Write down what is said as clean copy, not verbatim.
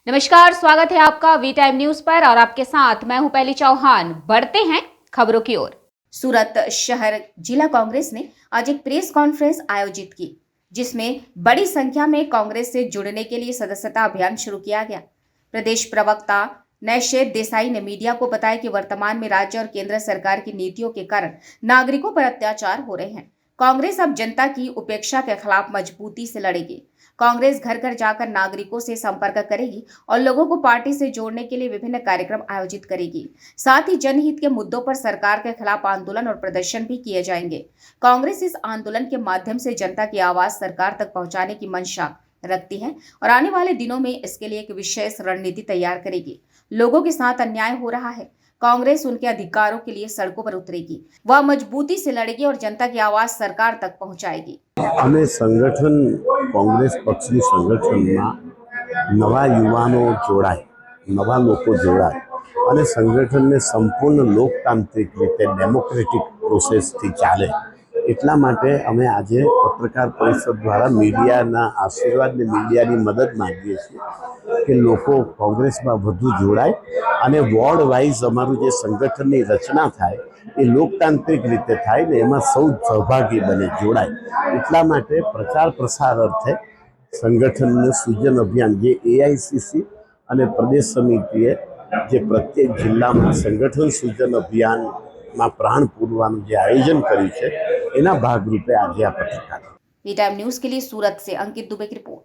नमस्कार, स्वागत है आपका वी टाइम न्यूज पर और आपके साथ मैं हूं पहली चौहान। बढ़ते हैं खबरों की ओर। सूरत शहर जिला कांग्रेस ने आज एक प्रेस कॉन्फ्रेंस आयोजित की, जिसमें बड़ी संख्या में कांग्रेस से जुड़ने के लिए सदस्यता अभियान शुरू किया गया। प्रदेश प्रवक्ता नैशेद देसाई ने मीडिया को बताया कि वर्तमान में राज्य और केंद्र सरकार की नीतियों के कारण नागरिकों पर अत्याचार हो रहे हैं। कांग्रेस अब जनता की उपेक्षा के खिलाफ मजबूती से लड़ेगी। कांग्रेस घर घर जाकर नागरिकों से संपर्क करेगी और लोगों को पार्टी से जोड़ने के लिए विभिन्न कार्यक्रम आयोजित करेगी। साथ ही जनहित के मुद्दों पर सरकार के खिलाफ आंदोलन और प्रदर्शन भी किए जाएंगे। कांग्रेस इस आंदोलन के माध्यम से जनता की आवाज सरकार तक पहुंचाने की मंशा रखती है और आने वाले दिनों में इसके लिए एक विशेष रणनीति तैयार करेगी। लोगों के साथ अन्याय हो रहा है, कांग्रेस उनके अधिकारों के लिए सड़कों पर उतरेगी, वह मजबूती से लड़ेगी और जनता की आवाज सरकार तक पहुंचाएगी। અને સંગઠન કોંગ્રેસ પક્ષની સંગઠનમાં નવા યુવાનો જોડાય, નવા લોકો જોડાય અને સંગઠનને સંપૂર્ણ લોકતાંત્રિક રીતે ડેમોક્રેટિક પ્રોસેસથી ચાલે એટલા માટે અમે આજે પત્રકાર પરિષદ દ્વારા મીડિયાના આશીર્વાદ ને મીડિયાની મદદ માંગીએ છીએ કે લોકો કોંગ્રેસમાં વધુ જોડાય અને વોર્ડ વાઇઝ અમારું જે સંગઠનની રચના થાય એ લોકતાંત્રિક રીતે થાય ને એમાં સૌ સહભાગી બને, જોડાય। એટલા માટે પ્રચાર પ્રસાર અર્થે સંગઠનનું સૂજન અભિયાન જે એઆઈસીસી અને પ્રદેશ સમિતિએ જે પ્રત્યેક જિલ્લામાં સંગઠન સૂજન અભિયાનમાં પ્રાણ પૂરવાનું જે આયોજન કર્યું છે એના ભાગરૂપે આજે આ પત્રકાર। वी टाइम न्यूज के लिए सूरत से अंकित दुबे की रिपोर्ट।